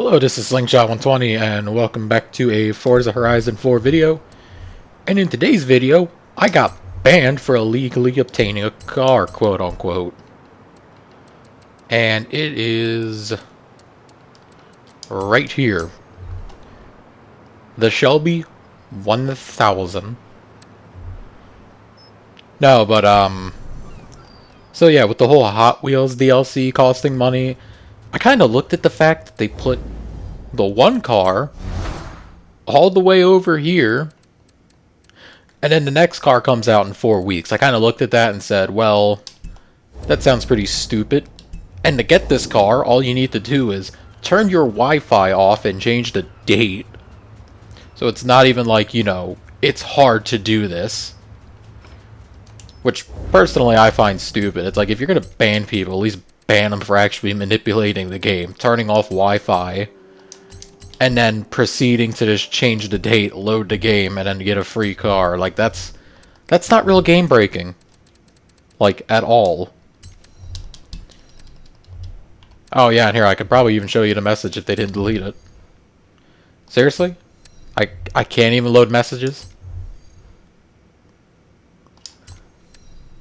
Hello, this is Slingshot120 and welcome back to a Forza Horizon 4 video. And in today's video, I got banned for illegally obtaining a car, quote unquote. And it is right here. The Shelby 1000. No, but so yeah, with the whole Hot Wheels DLC costing money, I kind of looked at the fact that they put the one car all the way over here, and then the next car comes out in 4 weeks. I kind of looked at that and said, well, that sounds pretty stupid. And to get this car, all you need to do is turn your Wi-Fi off and change the date. So it's not even like, you know, it's hard to do this. Which, personally, I find stupid. It's like, if you're going to ban people, at least ban them for actually manipulating the game. Turning off Wi-Fi, and then proceeding to just change the date, load the game, and then get a free car. Like, that's not real game breaking. Like, at all. Oh yeah, and here, I could probably even show you the message if they didn't delete it. Seriously? I can't even load messages?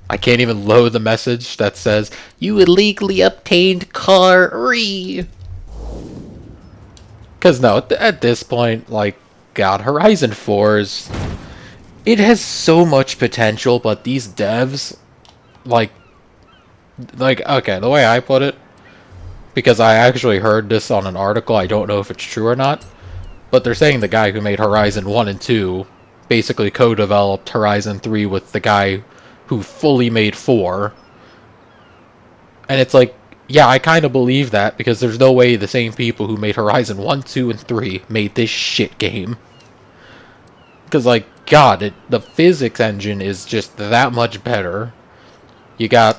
I can't even load the message that says, "You illegally obtained car re." Because no, at this point, like, God, Horizon 4 is... It has so much potential, but these devs, like, okay, the way I put it, because I actually heard this on an article, I don't know if it's true or not, but they're saying the guy who made Horizon 1 and 2 basically co-developed Horizon 3 with the guy who fully made 4. And it's like, yeah, I kind of believe that, because there's no way the same people who made Horizon 1, 2, and 3 made this shit game. Because, like, God, the physics engine is just that much better. You got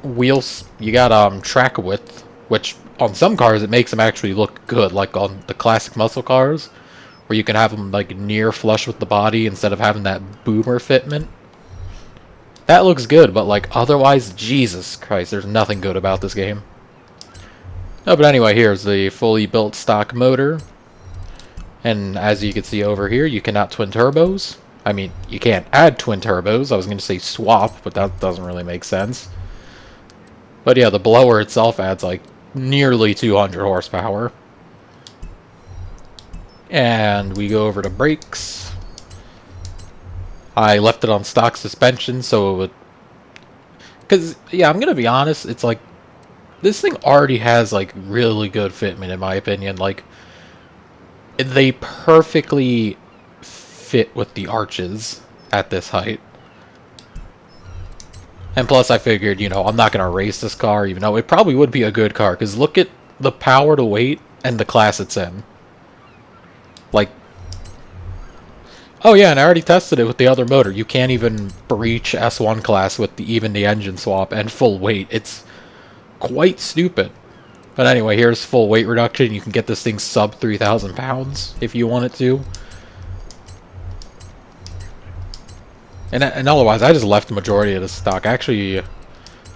wheels, you got track width, which on some cars it makes them actually look good, like on the classic muscle cars, where you can have them like near flush with the body instead of having that boomer fitment. That looks good, but like otherwise, Jesus Christ, there's nothing good about this game. Oh, but anyway, here's the fully built stock motor. And as you can see over here, you cannot twin turbos. I mean, you can't add twin turbos. I was going to say swap, but that doesn't really make sense. But yeah, the blower itself adds like nearly 200 horsepower. And we go over to brakes. I left it on stock suspension, so it would... Because, yeah, I'm going to be honest, it's like... This thing already has, like, really good fitment, in my opinion. Like, they perfectly fit with the arches at this height. And plus, I figured, you know, I'm not going to race this car, even though it probably would be a good car. Because look at the power to weight and the class it's in. Like... Oh yeah, and I already tested it with the other motor. You can't even breach S1 class with even the engine swap and full weight. It's quite stupid. But anyway, here's full weight reduction. You can get this thing sub 3,000 pounds if you want it to. And otherwise, I just left the majority of the stock. Actually,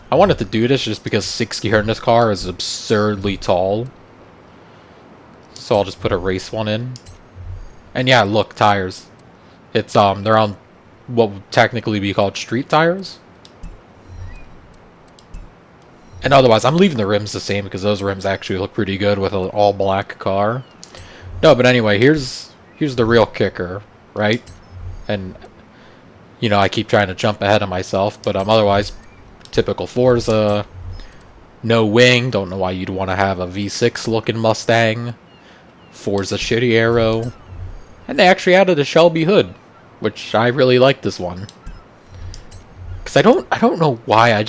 I wanted to do this just because 6th gear in this car is absurdly tall. So I'll just put a race one in. And yeah, look, tires. It's, they're on what would technically be called street tires. And otherwise, I'm leaving the rims the same because those rims actually look pretty good with an all-black car. No, but anyway, here's the real kicker, right? And, you know, I keep trying to jump ahead of myself, but, otherwise, typical Forza. No wing, don't know why you'd want to have a V6-looking Mustang. Forza shitty aero. And they actually added a Shelby hood, which I really like this one. Because I don't know why,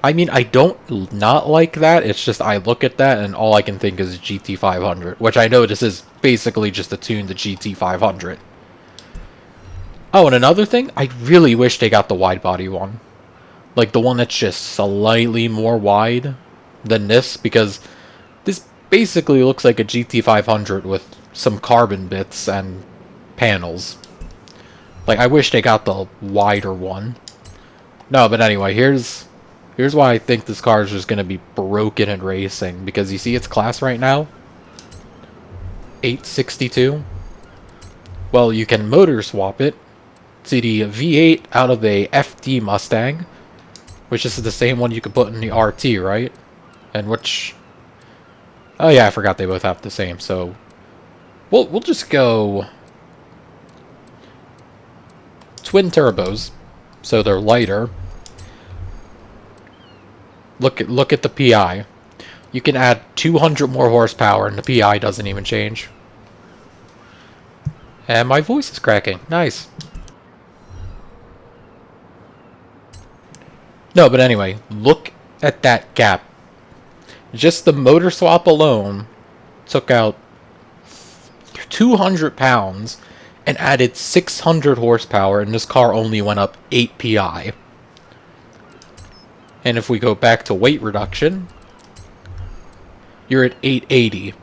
I mean, I don't not like that, it's just I look at that and all I can think is GT500, which I know this is basically just a tune to GT500. Oh, and another thing, I really wish they got the wide body one. Like, the one that's just slightly more wide than this, because this basically looks like a GT500 with some carbon bits and panels. Like, I wish they got the wider one. No, but anyway, here's Here's why I think this car is just going to be broken in racing. Because you see its class right now? 862. Well, you can motor swap it to the V8 out of a FD Mustang. Which is the same one you could put in the RT, right? And which... Oh yeah, I forgot they both have the same, so... We'll just go... Twin turbos. So they're lighter. Look at the PI. You can add 200 more horsepower and the PI doesn't even change. And my voice is cracking. Nice. No, but anyway, look at that gap. Just the motor swap alone took out 200 pounds and added 600 horsepower, and this car only went up 8 PI. And if we go back to weight reduction, you're at 880.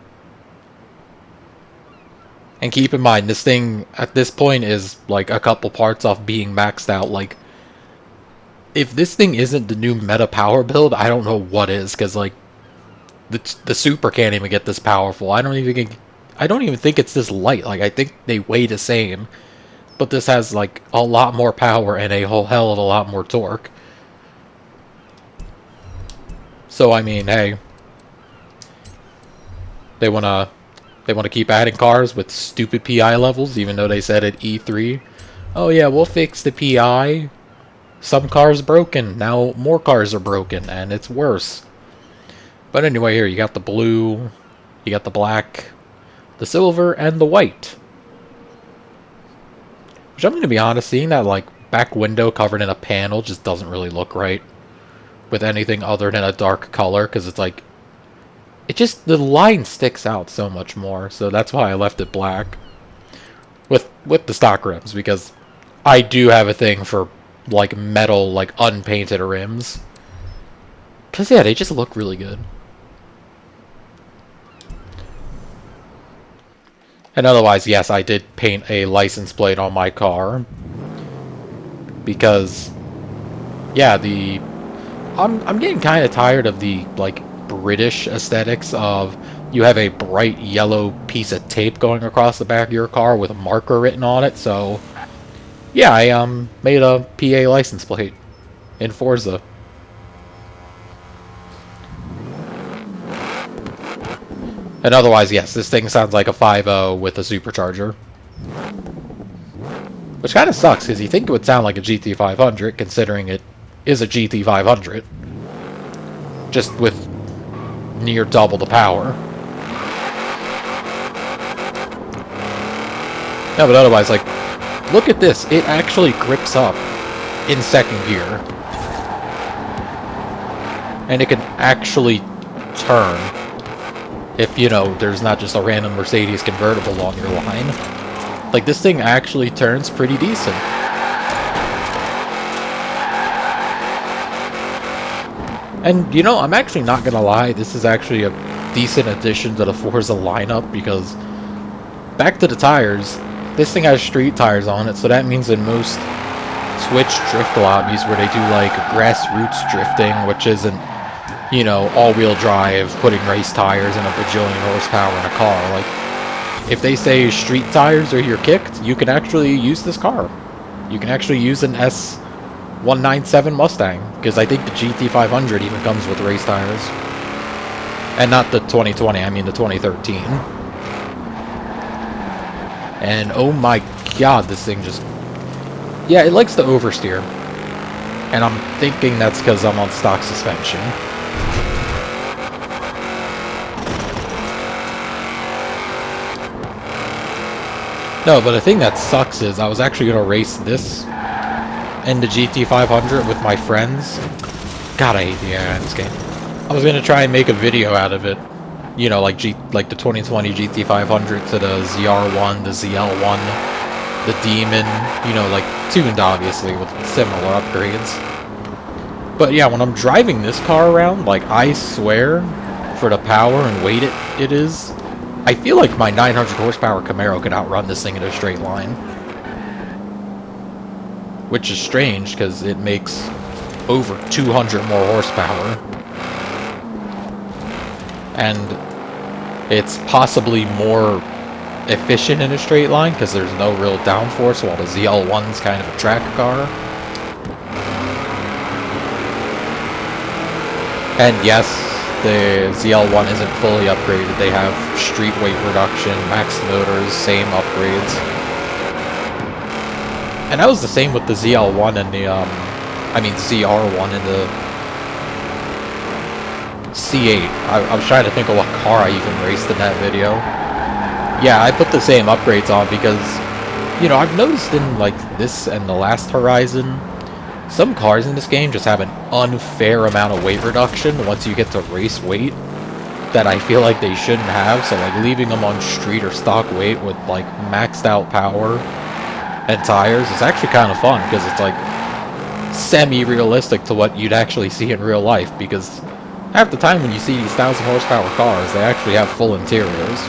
And keep in mind, this thing at this point is like a couple parts off being maxed out. Like, if this thing isn't the new meta power build, I don't know what is, because like the Super can't even get this powerful. I don't even think it's this light. Like, I think they weigh the same, but this has like a lot more power and a whole hell of a lot more torque. So I mean, hey, they wanna keep adding cars with stupid PI levels, even though they said at E3, oh yeah, we'll fix the PI. Some cars broken, now more cars are broken, and it's worse. But anyway, here you got the blue, you got the black, the silver, and the white. Which I'm gonna be honest, seeing that like back window covered in a panel just doesn't really look right with anything other than a dark color, because it's like, it just, the line sticks out so much more, so that's why I left it black with the stock rims, because I do have a thing for like metal, like unpainted rims, because yeah, they just look really good. And otherwise, yes, I did paint a license plate on my car, because yeah, I'm getting kind of tired of the like British aesthetics of you have a bright yellow piece of tape going across the back of your car with a marker written on it. So yeah, I made a PA license plate in Forza. And otherwise, yes, this thing sounds like a 5.0 with a supercharger. Which kind of sucks, because you think it would sound like a GT500, considering it is a GT500. Just with near double the power. No, but otherwise, like, look at this. It actually grips up in second gear. And it can actually turn. If, you know, there's not just a random Mercedes convertible on your line. Like, this thing actually turns pretty decent. And, you know, I'm actually not gonna lie, this is actually a decent addition to the Forza lineup, because back to the tires, this thing has street tires on it, so that means in most Twitch drift lobbies where they do, like, grassroots drifting, which isn't, you know, all-wheel drive, putting race tires and a bajillion horsepower in a car, like, if they say street tires or you're kicked, you can actually use this car. You can actually use an S197 Mustang, because I think the GT500 even comes with race tires. And not the 2020, I mean the 2013. And oh my god, this thing just... yeah, it likes to oversteer. And I'm thinking that's because I'm on stock suspension. No, but the thing that sucks is I was actually going to race this and the GT500 with my friends. God, I hate the AI in this game. I was going to try and make a video out of it. You know, like the 2020 GT500 to the ZR1, the ZL1, the Demon, you know, like tuned obviously with similar upgrades. But yeah, when I'm driving this car around, like, I swear, for the power and weight it is, I feel like my 900 horsepower Camaro could outrun this thing in a straight line. Which is strange, because it makes over 200 more horsepower. And it's possibly more efficient in a straight line because there's no real downforce, while the ZL1's kind of a track car. And yes, the ZL1 isn't fully upgraded. They have street weight reduction, max motors, same upgrades. And that was the same with the ZL1 and the, ZR1 and the C8. I was trying to think of what car I even raced in that video. Yeah, I put the same upgrades on because, you know, I've noticed in, like, this and the last Horizon, some cars in this game just have an unfair amount of weight reduction once you get to race weight that I feel like they shouldn't have. So, like, leaving them on street or stock weight with, like, maxed out power and tires is actually kind of fun because it's, like, semi-realistic to what you'd actually see in real life, because half the time when you see these 1,000 horsepower cars, they actually have full interiors.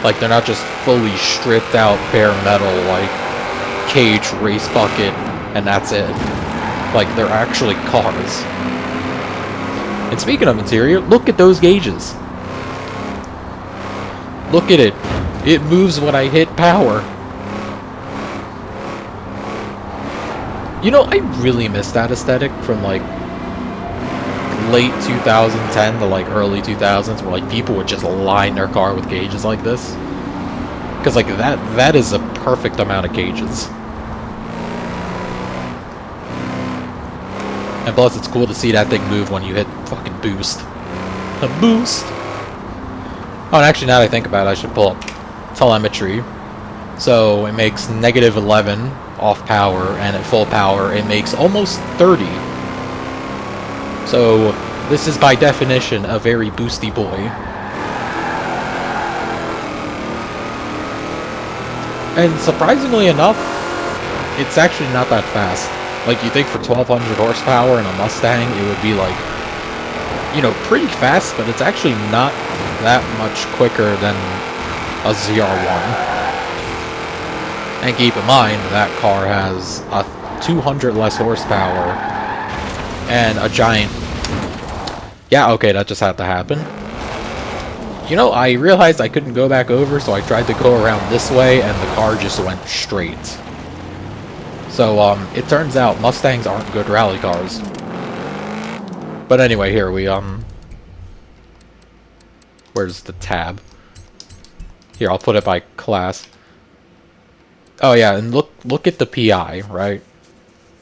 Like, they're not just fully stripped out bare metal, like, cage, race bucket, and that's it. Like, they're actually cars. And speaking of interior, look at those gauges. Look at it. It moves when I hit power. You know, I really miss that aesthetic from, like, late 2010 to, like, early 2000s, where, like, people would just line their car with gauges like this. Because, like, that is a perfect amount of gauges. And plus, it's cool to see that thing move when you hit fucking boost. A boost! Oh, and actually, now that I think about it, I should pull up telemetry. So, it makes -11 off power, and at full power, it makes almost 30. So, this is by definition a very boosty boy. And surprisingly enough, it's actually not that fast. Like, you think for 1,200 horsepower in a Mustang, it would be, like, you know, pretty fast, but it's actually not that much quicker than a ZR1. And keep in mind, that car has a 200 less horsepower and a giant... Yeah, okay, that just had to happen. You know, I realized I couldn't go back over, so I tried to go around this way, and the car just went straight. So, it turns out Mustangs aren't good rally cars. But anyway, here we, where's the tab? Here, I'll put it by class. Oh yeah, and look at the PI, right?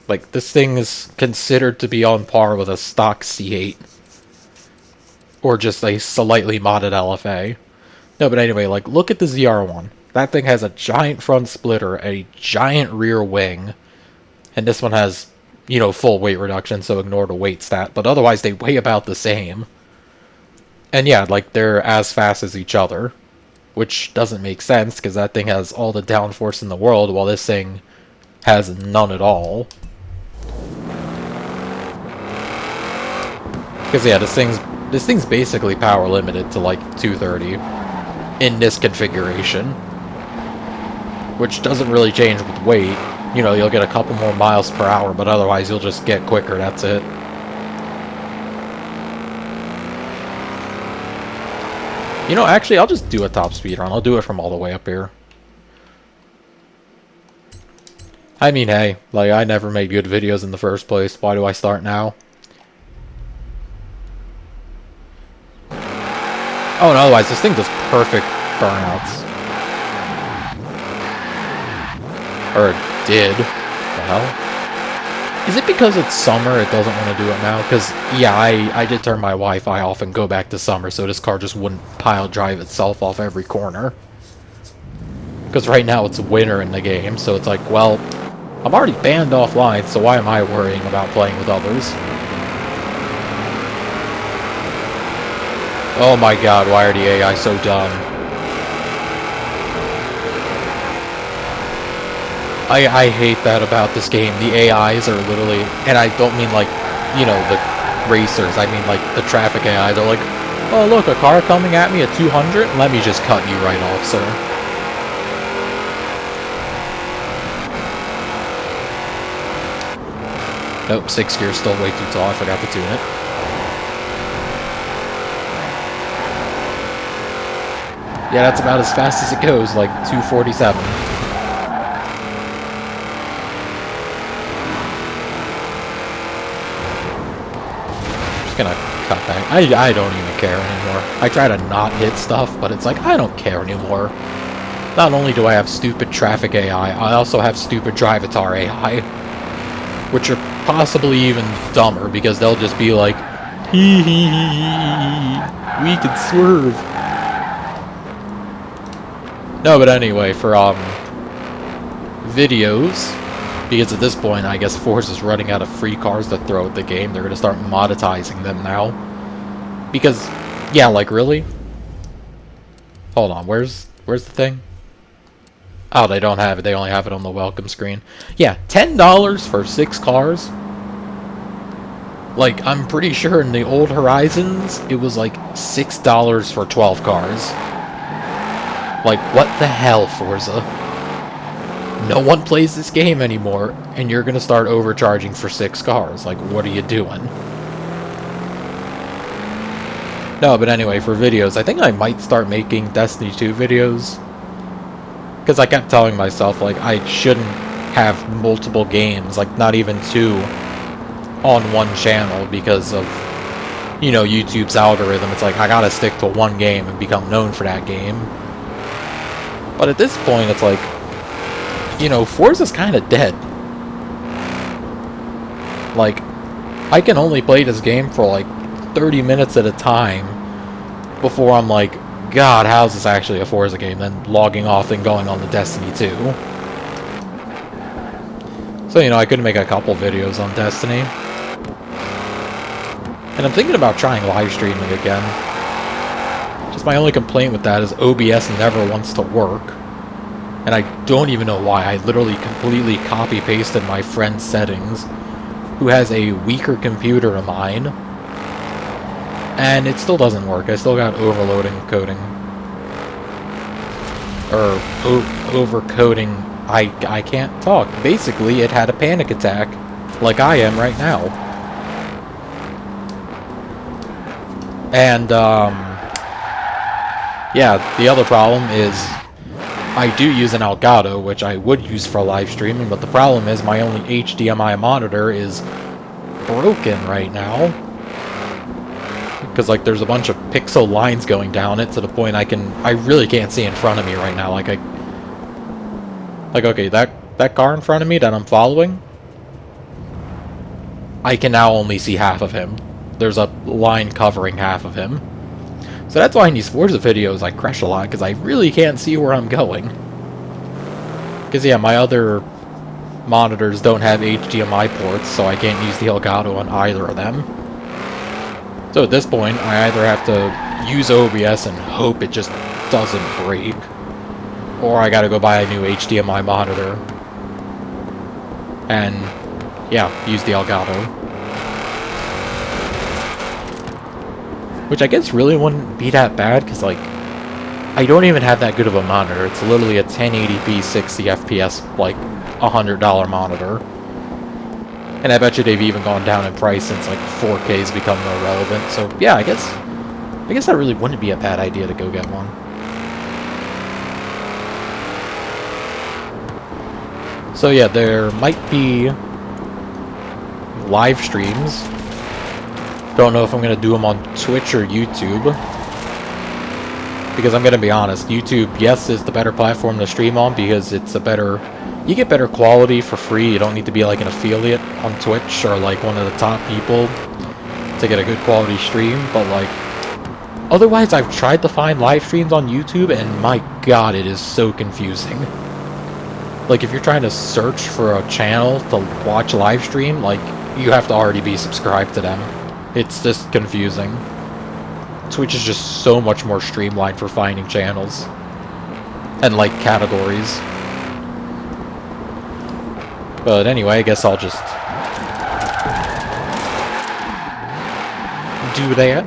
Like, this thing is considered to be on par with a stock C8. Or just a slightly modded LFA. No, but anyway, like, look at the ZR1. That thing has a giant front splitter, a giant rear wing, and this one has, you know, full weight reduction, so ignore the weight stat, but otherwise they weigh about the same. And yeah, like, they're as fast as each other, which doesn't make sense, because that thing has all the downforce in the world, while this thing has none at all. Because yeah, this thing's basically power limited to like 230 in this configuration, which doesn't really change with weight. You know, you'll get a couple more miles per hour, but otherwise you'll just get quicker, that's it. You know, actually, I'll just do a top speed run. I'll do it from all the way up here. I mean, hey, like, I never made good videos in the first place. Why do I start now? Oh, and otherwise, this thing does perfect burnouts. Or it did. What the hell? Is it because it's summer it doesn't want to do it now? Because, yeah, I did turn my Wi-Fi off and go back to summer, so this car just wouldn't pile drive itself off every corner. Because right now it's winter in the game, so it's like, well, I'm already banned offline, so why am I worrying about playing with others? Oh my god, why are the AI so dumb? I hate that about this game. The AIs are literally, and I don't mean like, you know, the racers, I mean like the traffic AI. They're like, oh look, a car coming at me at 200? Let me just cut you right off, sir. Nope, 6 gear's still way too tall. I forgot to tune it. Yeah, that's about as fast as it goes, like 247. Just gonna cut back. I don't even care anymore. I try to not hit stuff, but it's like, I don't care anymore. Not only do I have stupid traffic AI, I also have stupid Drivatar AI. Which are possibly even dumber, because they'll just be like, hee hee hee hee, we can swerve. No, but anyway, for videos, because at this point I guess Forza is running out of free cars to throw at the game, they're gonna start monetizing them now. Because, yeah, like really? Hold on, where's the thing? Oh, they don't have it. They only have it on the welcome screen. Yeah, $10 for 6 cars. Like, I'm pretty sure in the old Horizons, it was like $6 for 12 cars. Like, what the hell, Forza? No one plays this game anymore, and you're gonna start overcharging for 6 cars. Like, what are you doing? No, but anyway, for videos, I think I might start making Destiny 2 videos. Because I kept telling myself, like, I shouldn't have multiple games, like, not even 2 on one channel because of, you know, YouTube's algorithm. It's like, I gotta stick to one game and become known for that game. But at this point, it's like, you know, Forza's kind of dead. Like, I can only play this game for, like, 30 minutes at a time before I'm like, God, how's this actually a Forza game? Then logging off and going on to Destiny 2. So, you know, I could make a couple videos on Destiny. And I'm thinking about trying live streaming again. Just my only complaint with that is OBS never wants to work. And I don't even know why. I literally completely copy-pasted my friend's settings, who has a weaker computer than mine. And it still doesn't work. I still got overloading coding. Or overcoding. I can't talk. Basically, it had a panic attack, like I am right now. And, yeah, the other problem is I do use an Elgato, which I would use for live streaming, but the problem is my only HDMI monitor is broken right now. Because, like, there's a bunch of pixel lines going down it to the point I really can't see in front of me right now. Like, okay, that car in front of me that I'm following, I can now only see half of him. There's a line covering half of him. So that's why in these Forza videos I crash a lot, because I really can't see where I'm going. Because, yeah, my other monitors don't have HDMI ports, so I can't use the Elgato on either of them. So at this point, I either have to use OBS and hope it just doesn't break, or I gotta go buy a new HDMI monitor and, yeah, use the Elgato. Which I guess really wouldn't be that bad, because, like, I don't even have that good of a monitor. It's literally a 1080p 60 FPS, like, $100 monitor. And I bet you they've even gone down in price since, like, 4K's become more relevant. So, yeah, I guess that really wouldn't be a bad idea to go get one. So, yeah, there might be live streams. Don't know if I'm going to do them on Twitch or YouTube. Because I'm going to be honest, YouTube, yes, is the better platform to stream on because it's a better... You get better quality for free. You don't need to be like an affiliate on Twitch or like one of the top people to get a good quality stream. But like, otherwise I've tried to find live streams on YouTube and my god, it is so confusing. Like if you're trying to search for a channel to watch live stream, like you have to already be subscribed to them. It's just confusing. Twitch is just so much more streamlined for finding channels and like categories. But anyway, I guess I'll just do that.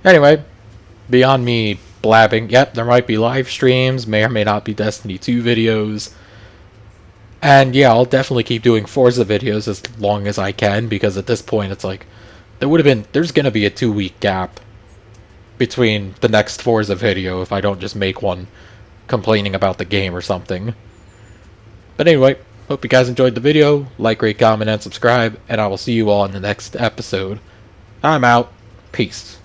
Anyway, beyond me blabbing. Yep, there might be live streams, may or may not be Destiny 2 videos. And yeah, I'll definitely keep doing Forza videos as long as I can, because at this point it's like, there's gonna be a 2 week gap between the next Forza video if I don't just make one complaining about the game or something. But anyway, hope you guys enjoyed the video. Like, rate, comment, and subscribe, and I will see you all in the next episode. I'm out. Peace.